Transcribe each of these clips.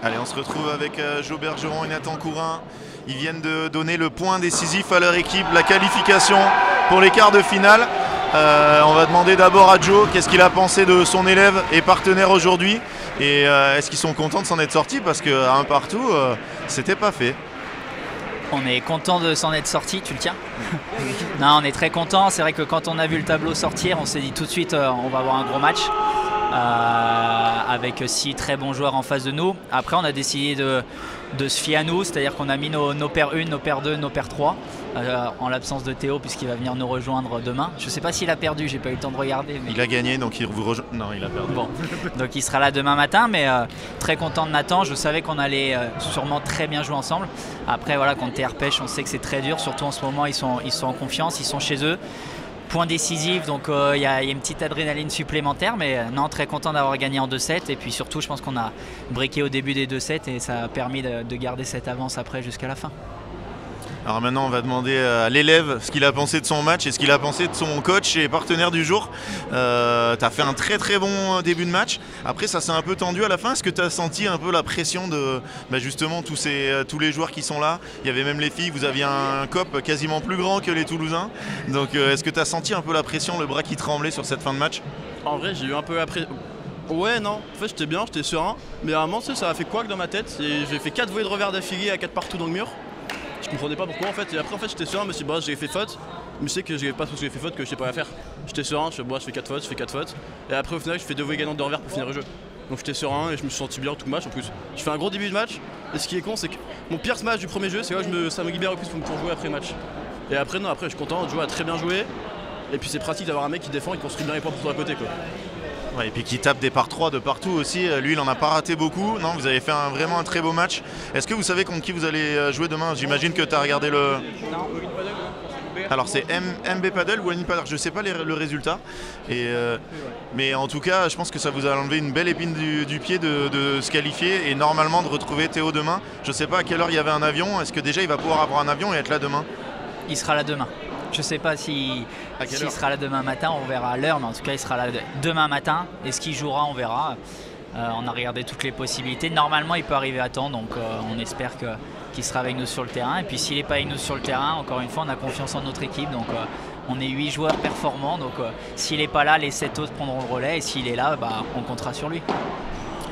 Allez, on se retrouve avec Joe Bergeron et Nathan Courin. Ils viennent de donner le point décisif à leur équipe, la qualification pour les quarts de finale. On va demander d'abord à Joe qu'est-ce qu'il a pensé de son élève et partenaire aujourd'hui. Et est-ce qu'ils sont contents de s'en être sortis, parce qu'à un partout, c'était pas fait. On est content de s'en être sorti, tu le tiens? Non, on est très content. C'est vrai que quand on a vu le tableau sortir, on s'est dit tout de suite on va avoir un gros match avec 6 très bons joueurs en face de nous. Après, on a décidé de se fier à nous, c'est-à-dire qu'on a mis nos paires 1, nos paires 2, nos paires 3 en l'absence de Théo, puisqu'il va venir nous rejoindre demain. Je ne sais pas s'il a perdu, j'ai pas eu le temps de regarder. Mais... Il a gagné, donc il vous rejoint. Non, il a perdu. Bon, donc il sera là demain matin, mais très content de Nathan. Je savais qu'on allait sûrement très bien jouer ensemble. Après, voilà, contre TR Pêche, on sait que c'est très dur, surtout en ce moment, ils sont en confiance, ils sont chez eux. Point décisif, donc il y a une petite adrénaline supplémentaire, mais non, très content d'avoir gagné en 2-7. Et puis surtout, je pense qu'on a breaké au début des 2-7 et ça a permis de garder cette avance après jusqu'à la fin. Alors maintenant, on va demander à l'élève ce qu'il a pensé de son match et ce qu'il a pensé de son coach et partenaire du jour. Tu as fait un très très bon début de match. Après, ça s'est un peu tendu à la fin. Est-ce que tu as senti un peu la pression de justement tous les joueurs qui sont là? Il y avait même les filles, vous aviez un cop quasiment plus grand que les Toulousains. Donc est-ce que tu as senti un peu la pression, le bras qui tremblait sur cette fin de match? En vrai, j'ai eu un peu la pression. Ouais, non, en fait j'étais bien, j'étais serein. Mais à un moment, ça a fait couac dans ma tête. J'ai fait 4 volées de revers d'affilée à 4 partout dans le mur. Je comprenais pas pourquoi en fait, et après en fait j'étais serein, je me suis dit bah j'ai fait faute, mais je sais que j'ai pas parce que j'ai fait faute que je sais pas la faire. J'étais serein, je fais 4 fautes, je fais 4 fautes, et après au final je fais 2 volées gagnantes de revers pour finir le jeu. Donc j'étais serein et je me suis senti bien tout le match en plus. Je fais un gros début de match, et ce qui est con c'est que mon pire match du premier jeu, c'est là ça me libère le plus pour jouer après le match. Et après non, après je suis content, Joe a très bien joué, et puis c'est pratique d'avoir un mec qui défend et qui construit bien les points pour toi à côté quoi. Ouais, et puis qui tape des par 3 de partout aussi. Lui, il en a pas raté beaucoup. Non, vous avez fait vraiment un très beau match. Est-ce que vous savez contre qui vous allez jouer demain? J'imagine que tu as regardé le... Non, alors c'est MB Paddle ou Annie Paddle, je sais pas le résultat. Mais en tout cas, je pense que ça vous a enlevé une belle épine du pied de se qualifier et normalement de retrouver Théo demain. Je sais pas à quelle heure il y avait un avion. Est-ce que déjà il va pouvoir avoir un avion et être là demain? Il sera là demain. Je ne sais pas s'il sera là demain matin, on verra à l'heure, mais en tout cas il sera là demain matin. Et ce qu'il jouera, on verra. On a regardé toutes les possibilités. Normalement, il peut arriver à temps, donc on espère qu'il sera avec nous sur le terrain. Et puis s'il n'est pas avec nous sur le terrain, encore une fois, on a confiance en notre équipe. Donc on est 8 joueurs performants. Donc s'il n'est pas là, les 7 autres prendront le relais. Et s'il est là, on comptera sur lui.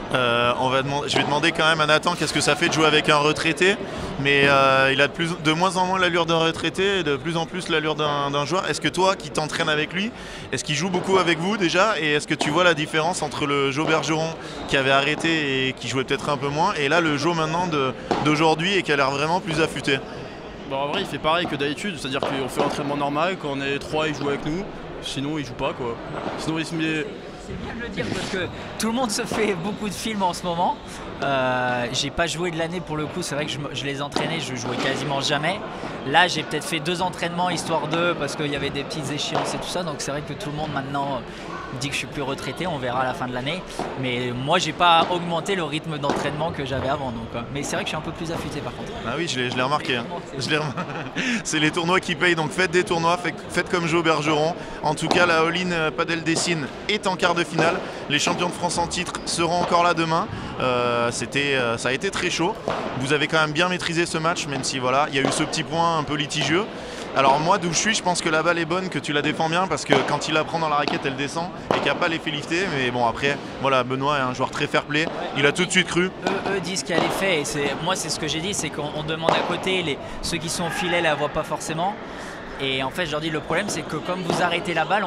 Je vais demander quand même à Nathan qu'est-ce que ça fait de jouer avec un retraité, mais il a de moins en moins l'allure d'un retraité et de plus en plus l'allure d'un joueur. Est-ce que toi qui t'entraînes avec lui, est-ce qu'il joue beaucoup avec vous déjà, et est-ce que tu vois la différence entre le Joe Bergeron qui avait arrêté et qui jouait peut-être un peu moins, et là le Joe maintenant d'aujourd'hui et qui a l'air vraiment plus affûté? Bon, en vrai il fait pareil que d'habitude, c'est-à-dire qu'on fait l'entraînement normal, quand on est 3 il joue avec nous, sinon il joue pas quoi. Sinon il se met... C'est bien de le dire parce que tout le monde se fait beaucoup de films en ce moment. J'ai pas joué de l'année pour le coup, c'est vrai que je les entraînais, je jouais quasiment jamais. Là j'ai peut-être fait 2 entraînements histoire d'eux parce qu'il y avait des petites échéances et tout ça, donc c'est vrai que tout le monde maintenant dit que je suis plus retraité, on verra à la fin de l'année. Mais moi j'ai pas augmenté le rythme d'entraînement que j'avais avant, donc, mais c'est vrai que je suis un peu plus affûté par contre. Ah oui, je l'ai remarqué. Hein. C'est les tournois qui payent, donc faites des tournois, faites comme Joe Bergeron. En tout cas, la All-in Padel Dessine est en quart de finale. Les champions de France en titre seront encore là demain. Ça a été très chaud. Vous avez quand même bien maîtrisé ce match, même si voilà, il y a eu ce petit point un peu litigieux. Alors moi, d'où je suis, je pense que la balle est bonne, que tu la défends bien, parce que quand il la prend dans la raquette, elle descend et qu'il n'y a pas l'effet lifté. Mais bon, après, voilà, Benoît est un joueur très fair-play. Il a tout de suite cru. Eux disent qu'elle est faite. Et moi, c'est ce que j'ai dit, c'est qu'on demande à côté, ceux qui sont au filet, la voient pas forcément. Et en fait, je leur dis, le problème, c'est que comme vous arrêtez la balle,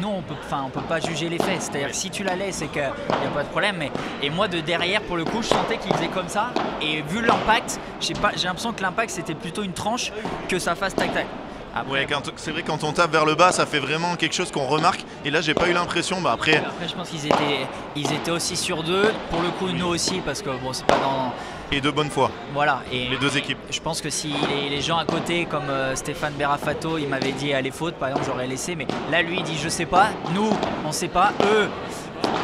nous, on peut pas juger les faits. C'est-à-dire que si tu la laisses, c'est qu'il n'y a pas de problème. Et moi, de derrière, pour le coup, je sentais qu'il faisait comme ça. Et vu l'impact, j'ai l'impression que l'impact, c'était plutôt une tranche que ça fasse tac-tac. Ouais, c'est vrai, quand on tape vers le bas, ça fait vraiment quelque chose qu'on remarque. Et là, j'ai pas eu l'impression. Après, je pense qu'ils étaient aussi sur 2. Pour le coup, nous aussi, parce que bon, c'est pas dans... Et de bonne foi. Voilà. Et les 2 équipes. Je pense que si les gens à côté, comme Stéphane Berafato, il m'avait dit allez faute, par exemple, j'aurais laissé. Mais là, lui, il dit je sais pas. Nous, on sait pas. Eux,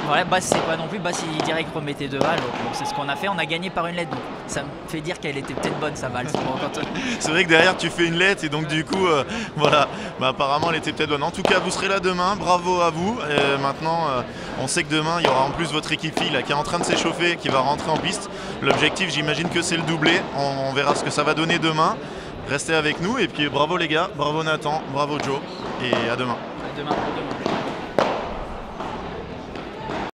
Ouais, Basse c'est pas non plus, Basse il dirait qu'il remettait 2 balles, donc c'est ce qu'on a fait, on a gagné par une lettre, donc ça me fait dire qu'elle était peut-être bonne sa balle. C'est vrai que derrière tu fais une lettre et donc du coup voilà, apparemment elle était peut-être bonne. En tout cas vous serez là demain, bravo à vous. Et maintenant on sait que demain il y aura en plus votre équipe fille là, qui est en train de s'échauffer, qui va rentrer en piste. L'objectif j'imagine que c'est le doublé, on verra ce que ça va donner demain. Restez avec nous et puis bravo les gars, bravo Nathan, bravo Joe et à demain. À demain.